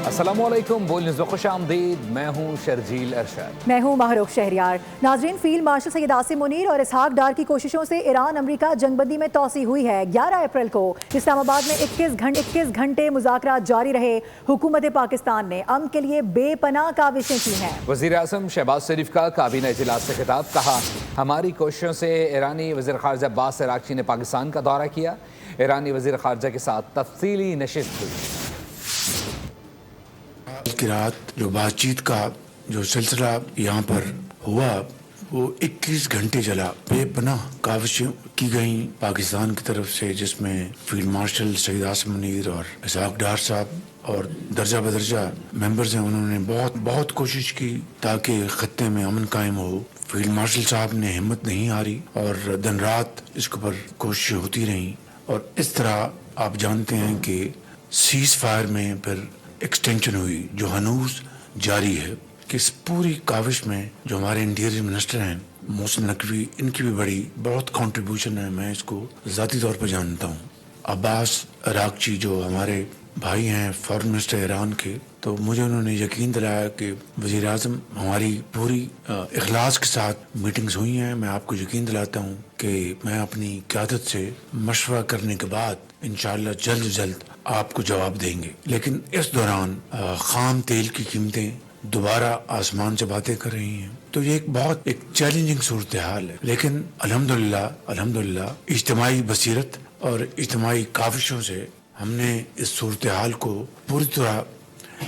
السلام علیکم، بول نیوز میں خوش آمدید۔ میں ہوں شرجیل ارشاد۔ میں ہوں ماہروخ شہریار۔ ناظرین، فیلڈ مارشل سید عاصم منیر اور اسحاق ڈار کی کوششوں سے ایران امریکہ جنگ بندی میں توسیع ہوئی ہے۔ 11 اپریل کو اسلام آباد میں 21 گھنٹے مذاکرات جاری رہے۔ حکومت پاکستان نے امن کے لیے بے پناہ کاوشیں کی ہیں۔ وزیر اعظم شہباز شریف کا کابینہ اجلاس سے خطاب، کہا ہماری کوششوں سے ایرانی وزیر خارجہ عباس عراقچی نے پاکستان کا دورہ کیا۔ ایرانی وزیر خارجہ کے ساتھ تفصیلی نشست ہوئی۔ کی رات جو بات چیت کا جو سلسلہ یہاں پر ہوا وہ 21 گھنٹے چلا۔ بے پناہ کاوشیں کی گئیں پاکستان کی طرف سے، جس میں فیلڈ مارشل سید عاصم منیر اور اسحاق ڈار صاحب اور درجہ بدرجہ ممبرز ہیں، انہوں نے بہت کوشش کی تاکہ خطے میں امن قائم ہو۔ فیلڈ مارشل صاحب نے ہمت نہیں ہاری اور دن رات اس کے اوپر کوششیں ہوتی رہیں، اور اس طرح آپ جانتے ہیں کہ سیز فائر میں پھر ایکسٹینشن ہوئی جو ہنوز جاری ہے۔ کہ اس پوری کاوش میں جو ہمارے انٹیریئر منسٹر ہیں محسن نقوی، ان کی بھی بہت کنٹریبیوشن ہے، میں اس کو ذاتی طور پر جانتا ہوں۔ عباس عراقچی جو ہمارے بھائی ہیں فارن منسٹر ایران کے، تو مجھے انہوں نے یقین دلایا کہ وزیر اعظم ہماری پوری اخلاص کے ساتھ میٹنگز ہوئی ہیں۔ میں آپ کو یقین دلاتا ہوں کہ میں اپنی قیادت سے مشورہ کرنے کے بعد انشاءاللہ جلد آپ کو جواب دیں گے۔ لیکن اس دوران خام تیل کی قیمتیں دوبارہ آسمان سے باتیں کر رہی ہیں، تو یہ بہت چیلنجنگ صورتحال ہے، لیکن الحمدللہ اجتماعی بصیرت اور اجتماعی کاوشوں سے ہم نے اس صورتحال کو پوری طرح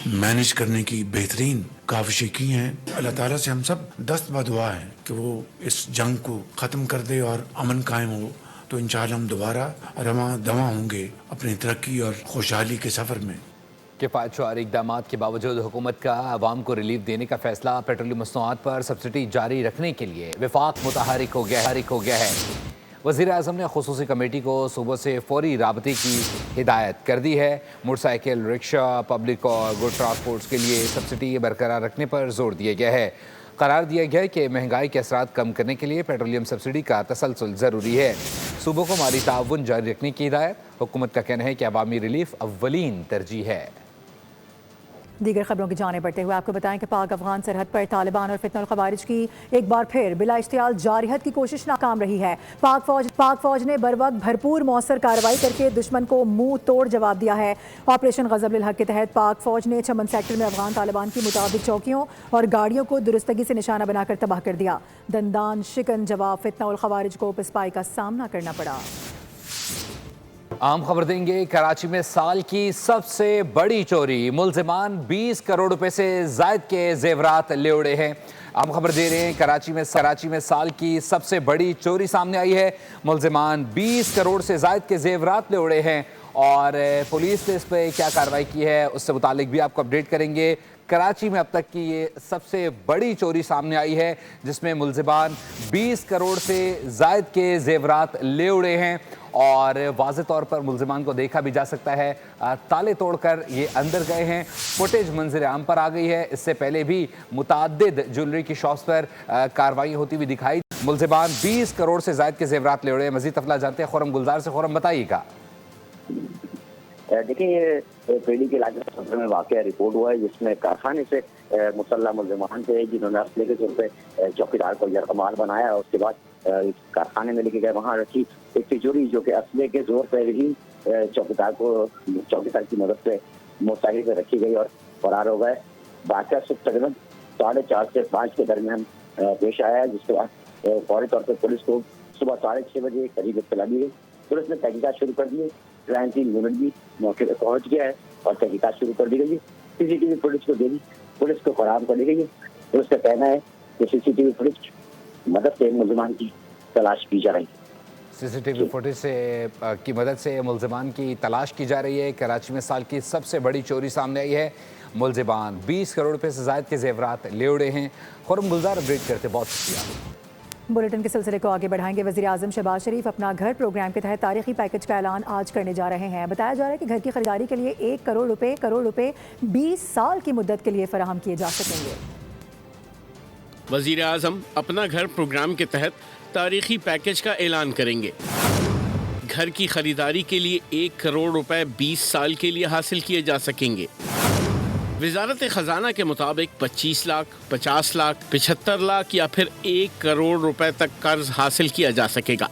مینج کرنے کی بہترین کاوشیں کی ہیں۔ اللہ تعالیٰ سے ہم سب دست بدعا ہیں کہ وہ اس جنگ کو ختم کر دے اور امن قائم ہو، تو انشاءاللہ ہم دوبارہ رواں دواں ہوں گے اپنی ترقی اور خوشحالی کے سفر میں۔ کفایت شعاری اقدامات کے باوجود حکومت کا عوام کو ریلیف دینے کا فیصلہ پیٹرولیم مصنوعات پر سبسڈی جاری رکھنے کے لیے وفاق متحرک ہو گیا ہے۔ وزیر اعظم نے خصوصی کمیٹی کو صوبوں سے فوری رابطے کی ہدایت کر دی ہے۔ موٹر سائیکل، رکشہ، پبلک اور گڈ ٹرانسپورٹس کے لیے سبسڈی برقرار رکھنے پر زور دیا گیا ہے۔ قرار دیا گیا ہے کہ مہنگائی کے اثرات کم کرنے کے لیے پیٹرولیم سبسڈی کا تسلسل ضروری ہے۔ صوبوں کو مالی تعاون جاری رکھنے کی ہدایت۔ حکومت کا کہنا ہے کہ عوامی ریلیف اولین ترجیح ہے۔ دیگر خبروں کی جانب بڑھتے ہوئے آپ کو بتائیں کہ پاک افغان سرحد پر طالبان اور فتنہ الخوارج کی ایک بار پھر بلا اشتعال جارحیت کی کوشش ناکام رہی ہے۔ پاک فوج نے بروقت بھرپور مؤثر کارروائی کر کے دشمن کو منہ توڑ جواب دیا ہے۔ آپریشن غضب للحق کے تحت پاک فوج نے چمن سیکٹر میں افغان طالبان کی متعدد چوکیوں اور گاڑیوں کو درستگی سے نشانہ بنا کر تباہ کر دیا۔ دندان شکن جواب فتنہ الخوارج کو پسپائی کا سامنا کرنا پڑا۔ عام خبر دیں گے۔ کراچی میں سال کی سب سے بڑی چوری، ملزمان 20 کروڑ روپے سے زائد کے زیورات لے اڑے ہیں۔ عام خبر دے رہے ہیں، کراچی میں سال کی سب سے بڑی چوری سامنے آئی ہے۔ ملزمان 20 کروڑ سے زائد کے زیورات لے اڑے ہیں، اور پولیس نے اس پہ کیا کارروائی کی ہے اس سے متعلق بھی آپ کو اپڈیٹ کریں گے۔ کراچی میں اب تک کی یہ سب سے بڑی چوری سامنے آئی ہے، جس میں ملزمان 20 کروڑ سے زائد کے زیورات لے اڑے ہیں، اور واضح طور پر ملزمان کو دیکھا بھی جا سکتا ہے تالے توڑ کر یہ اندر گئے ہیں۔ فوٹیج منظر عام پر آ گئی ہے۔ اس سے پہلے بھی متعدد جویلری کی شاپس پر کارروائی ہوتی ہوئی دکھائی۔ ملزمان 20 کروڑ سے زائد کے زیورات لے اڑے ہیں۔ مزید تفصیلات جانتے ہیں خرم گلزار سے۔ خرم، بتائیے گا۔ دیکھیں، یہ پیڑی کے علاقے میں واقعہ رپورٹ ہوا ہے، جس میں کارخانے سے مسلح ملزمان تھے جنہوں نے اسلحے کے طور پہ چوکیدار کو یرغمال بنایا، اور اس کے بعد کارخانے میں لے کے گئے، وہاں رکھی ایک تجوری جو کہ اسلحے کے زور پہ ہی چوکیدار کی مدد سے موٹر پہ رکھی گئی اور فرار ہو گئے۔ واقعہ صبح تقریباً 4:30 سے 5 کے درمیان پیش آیا ہے، جس کے بعد فوری طور پہ پولیس کو صبح 6:30 بجے قریب اطلاع دی گئی۔ پولیس نے تحقیقات شروع کر دی۔ کرائم سین یونٹ بھی موقع پہ پہنچ گیا ہے اور تحقیقات شروع کر دی گئی ہے۔ CCTV فوٹیج کو دے دی، پولیس کو فراہم کر دی گئی ہے۔ پولیس کا کہنا ہے کہ CCTV فوٹیج مدد سے ملزمان کی تلاش کی جا رہی ہے۔ CCTV فوٹیج کی مدد سے ملزمان کی تلاش کی جا رہی ہے۔ کراچی میں سال کی سب سے بڑی چوری سامنے آئی ہے۔ ملزمان 20 کروڑ روپے سے زائد کے زیورات لے اڑے ہیں۔ خرم گلزار اپڈیٹ کرتے، بہت شکریہ۔ بلیٹن کے سلسلے کو آگے بڑھائیں گے۔ وزیر اعظم شہباز شریف اپنا گھر پروگرام کے تحت تاریخی پیکج کا اعلان آج کرنے جا رہے ہیں۔ بتایا جا رہا ہے کہ گھر کی خریداری کے لیے 1 کروڑ روپے 20 سال کی مدت کے لیے فراہم کیے جا سکیں گے۔ وزیر اعظم اپنا گھر پروگرام کے تحت تاریخی پیکج کا اعلان کریں گے۔ گھر کی خریداری کے لیے 1 کروڑ روپے 20 سال کے لیے حاصل کیے جا سکیں گے۔ वजारत खजाना के मुताबिक 25 लाख, 50 लाख, 75 लाख या फिर 1 करोड़ रुपए तक कर्ज हासिल किया जा सकेगा।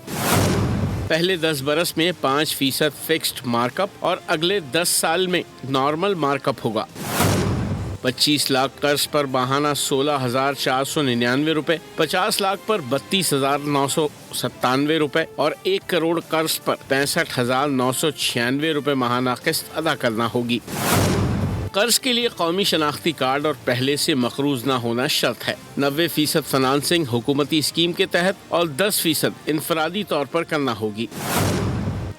पहले 10 बरस में 5% फिक्स्ड मार्कअप और अगले 10 साल में नॉर्मल मार्कअप होगा। 25 लाख कर्ज पर माहाना 16,499 रुपए, 50 लाख पर 32,997 रुपए और 1 करोड़ कर्ज पर 65,996 रुपए माहाना किस्त अदा करना होगी। कर्ज के लिए कौमी शनाख्ती कार्ड और पहले से मकरूज न होना शर्त है। 90% फाइनेंसिंग हुकूमती स्कीम के तहत और 10% इनफरादी तौर पर करना होगी।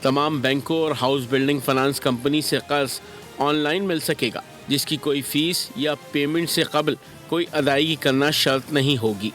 तमाम बैंकों और हाउस बिल्डिंग फाइनेंस कंपनी से कर्ज ऑनलाइन मिल सकेगा, जिसकी कोई फीस या पेमेंट से कबल कोई अदायगी करना शर्त नहीं होगी।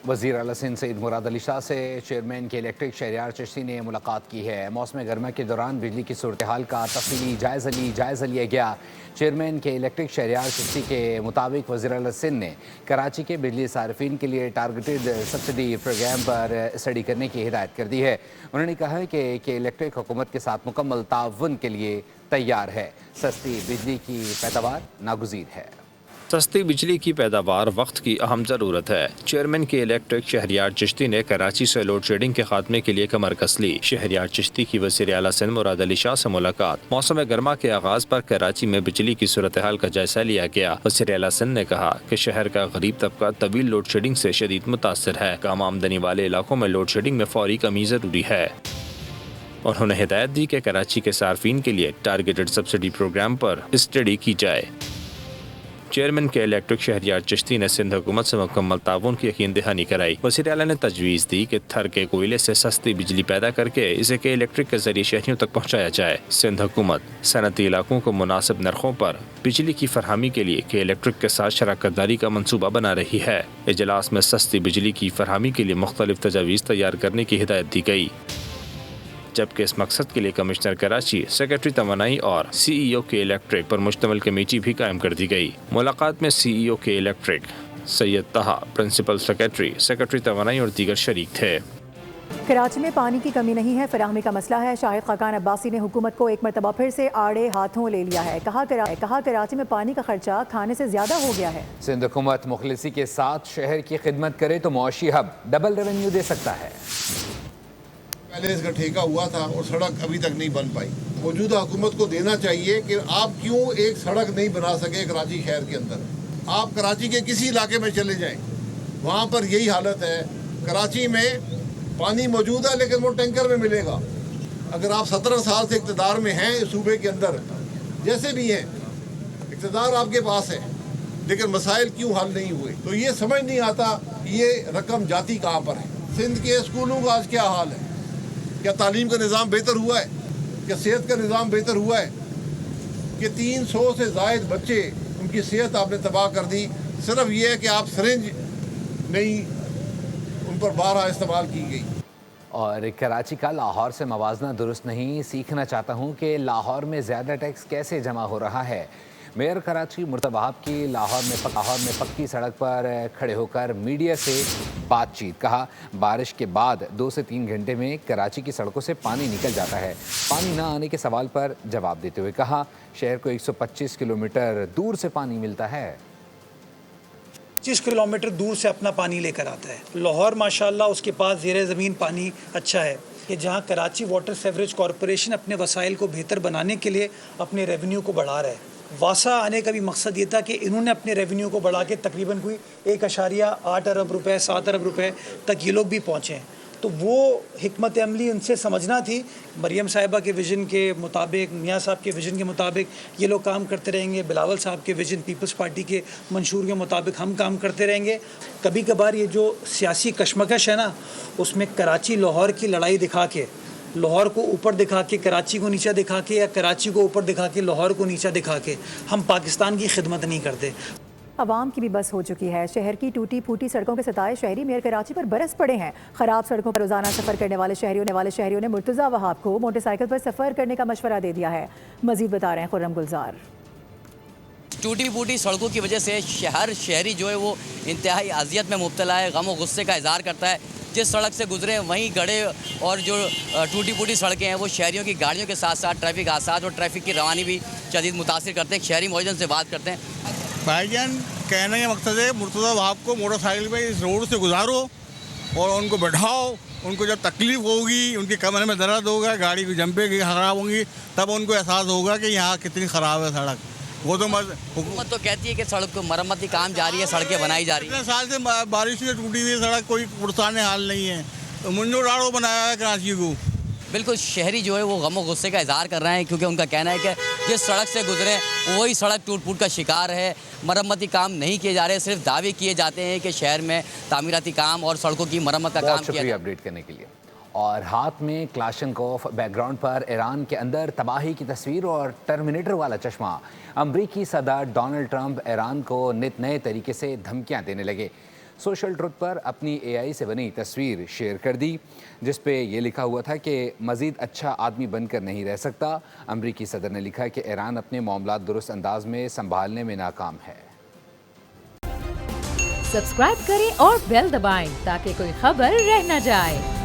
वज़ीर आला सिंध सईद मुराद अली शाह से चेयरमैन के इलेक्ट्रिक शहरियार चिश्ती ने मुलाकात की है। मौसम गर्मा के दौरान बिजली की सूरत हाल का तफसीली जायज़ा लिया गया। चेयरमैन के इलेक्ट्रिक शहरियार चिश्ती के मुताबिक वज़ीर आला सिंध ने कराची के बिजली सार्फिन के लिए टारगेटेड सब्सिडी प्रोग्राम पर स्टडी करने की हिदायत कर दी है। उन्होंने कहा कि इलेक्ट्रिक हुकूमत के साथ मुकम्मल ताउन के लिए तैयार है। सस्ती बिजली की पैदावार नागुज़ीर है। सस्ती बिजली की पैदावार वक्त की अहम ज़रूरत है। चेयरमैन के इलेक्ट्रिक शहरियार चिश्ती ने कराची से लोड शेडिंग के खात्मे के लिए कमर कस ली। शहरियार चिश्ती की वज़ीर आला सिंध मुराद अली शाह से मुलाकात। मौसम गर्मा के आगाज़ पर कराची में बिजली की सूरत हाल का जायजा लिया गया। वज़ीर आला सिंध ने कहा कि शहर का गरीब तबका तवील लोड शेडिंग से शदीद मुतासर है। कम आमदनी वाले इलाकों में लोड शेडिंग में फौरी कमी ज़रूरी है। उन्होंने हिदायत दी कि कराची के सार्फिन के लिए टारगेटेड सब्सिडी प्रोग्राम पर स्टडी की जाए। चेयरमैन के इलेक्ट्रिक शहरियार चिश्ती ने सिंध हुकूमत से मुकम्मल ताउन की यकीन दहानी कराई। वज़ीर आला ने तजवीज़ दी कि थर के कोयले से सस्ती बिजली पैदा करके इसे के इलेक्ट्रिक के जरिए शहरियों तक पहुँचाया जाए। सिंध हुकूमत सनती इलाकों को मुनासिब नरखों पर बिजली की फरहमी के लिए के इलेक्ट्रिक के साथ शराकत दारी का मनसूबा बना रही है। इजलास में सस्ती बिजली की फरहमी के लिए मुख्तलिफ तजावीज़ तैयार करने की हिदायत दी गई, जबकि इस मकसद के लिए कमिश्नर कराची, सेक्रेटरी तवानाई और CEO के इलेक्ट्रिक पर मुश्तमिल कमेटी भी कायम कर दी गई। मुलाकात में CEO के इलेक्ट्रिक सैयद तहा, प्रिंसिपल सेक्रेटरी, सेक्रेटरी तवानाई और दीगर शरीक थे। कराची में पानी की कमी नहीं है, फराहमी का मसला है। शाहिद खाकान अब्बासी ने हुकूमत को एक मरतबा फिर से आड़े हाथों ले लिया है। कहा कराची में पानी का खर्चा खाने से ज्यादा हो गया है। सिंध हुकूमत मुखलिसी के साथ शहर की खिदमत करे तो मुआशी हब डबल रेवेन्यू दे सकता है। पहले इसका ठेका हुआ था और सड़क अभी तक नहीं बन पाई। मौजूदा हुकूमत को देना चाहिए कि आप क्यों एक सड़क नहीं बना सके कराची शहर के अंदर। आप कराची के किसी इलाके में चले जाएं, वहाँ पर यही हालत है। कराची में पानी मौजूद है लेकिन वो टैंकर में मिलेगा। अगर आप 17 साल से इक़्तिदार में हैं इस सूबे के अंदर, जैसे भी हैं इक़्तिदार आपके पास है, लेकिन मसाइल क्यों हल नहीं हुए, तो ये समझ नहीं आता ये रकम जाती कहाँ पर है। सिंध के स्कूलों का आज क्या हाल है? क्या तालीम का निज़ाम बेहतर हुआ है? क्या सेहत का निज़ाम बेहतर हुआ है? कि 300 से ज़ायद बच्चे, उनकी सेहत आपने तबाह कर दी। सिर्फ ये है कि आप सिरिंज नहीं उन पर बारहा इस्तेमाल की गई। और कराची का लाहौर से मवाजना दुरुस्त नहीं। सीखना चाहता हूँ कि लाहौर में ज़्यादा टैक्स कैसे जमा हो रहा है। मेयर कराची मुर्तज़ा वहाब की लाहौर में पक्की सड़क पर खड़े होकर मीडिया से बातचीत। कहा बारिश के बाद 2 से 3 घंटे में कराची की सड़कों से पानी निकल जाता है। पानी ना आने के सवाल पर जवाब देते हुए कहा शहर को 125 किलोमीटर दूर से पानी मिलता है। 25 किलोमीटर दूर से अपना पानी लेकर आता है। लाहौर माशाल्लाह उसके पास ज़ेरे ज़मीन पानी अच्छा है कि जहाँ कराची वाटर सेवरेज कॉरपोरेशन अपने वसाइल को बेहतर बनाने के लिए अपने रेवेन्यू को बढ़ा रहा है। वासा आने का भी मकसद ये था कि इन्होंने अपने रेवेन्यू को बढ़ा के तकरीबन कोई 1.8 अरब रुपए 7 अरब रुपए तक ये लोग भी पहुँचे हैं। तो वो हिकमत अमली उनसे समझना थी। मरियम साहिबा के विज़न के मुताबिक, मियाँ साहब के विज़न के मुताबिक ये लोग काम करते रहेंगे। बिलावल साहब के विज़न, पीपल्स पार्टी के मंशूर के मुताबिक हम काम करते रहेंगे। कभी कभार ये जो सियासी कशमकश है ना, उसमें कराची लाहौर की लड़ाई दिखा के, लाहौर को ऊपर दिखा के कराची को नीचा दिखा के, या कराची को ऊपर दिखा के लाहौर को नीचा दिखा के हम पाकिस्तान की खिदमत नहीं करते। आवाम की भी बस हो चुकी है। शहर की टूटी फूटी सड़कों के सताए शहरी मेयर कराची पर बरस पड़े हैं। खराब सड़कों पर रोजाना सफर करने वाले शहरियों ने मुर्तज़ा वहाब को मोटरसाइकिल पर सफर करने का मशवरा दे दिया है। मजीद बता रहे हैं खुर्रम गुलजार। टूटी फूटी सड़कों की वजह से शहरी जो है वो इंतहाई अजियत में मुब्तला है, गम और गुस्से का इजहार करता है। जिस सड़क से गुजरे वहीं गड़े और जो टूटी फूटी सड़कें हैं वो शहरियों की गाड़ियों के साथ साथ ट्रैफिक हादसा और ट्रैफिक की रवानी भी शदीद मुतासिर करते हैं। शहरी मौजूद से बात करते हैं। भाईजान, कहने का मकसद है मुर्तज़ा साहब को मोटरसाइकिल पे इस रोड से गुजारो और उनको बैठाओ। उनको जब तकलीफ होगी, उनके कमरे में दर्द होगा, गाड़ी की जंपें ख़राब होंगी, तब उनको एहसास होगा कि यहाँ कितनी ख़राब है सड़क। वो तो हुकूमत तो कहती है कि सड़क को मरम्मती काम जारी है, सड़कें बनाई जा रही है। इतने साल से बारिश से टूटी हुई सड़क कोई पुरसाने हाल नहीं है, तो मुन्नो डाड़ो बनाया है कराची को। बिल्कुल, शहरी जो है वो गम और गुस्से का इजहार कर रहे हैं, क्योंकि उनका कहना है कि जिस सड़क से गुजरे वही सड़क टूट फूट का शिकार है। मरम्मती काम नहीं किए जा रहे, सिर्फ दावे किए जाते हैं कि शहर में तामीराती काम और सड़कों की मरम्मत का काम किया। अपडेट करने के लिए। और हाथ में क्लाशनकोफ, बैकग्राउंड पर ईरान के अंदर तबाही की तस्वीर और टर्मिनेटर वाला चश्मा। अमरीकी सदर डोनाल्ड ट्रंप ईरान को नित नए तरीके से धमकियां देने लगे। सोशल ट्रुथ पर अपनी AI से बनी तस्वीर शेयर कर दी, जिस पे ये लिखा हुआ था कि मज़ीद अच्छा आदमी बनकर नहीं रह सकता। अमरीकी सदर ने लिखा कि ईरान अपने मामलात दुरुस्त अंदाज में संभालने में नाकाम है। सब्सक्राइब करें और बेल दबाएं ताकि कोई खबर रह न जाए।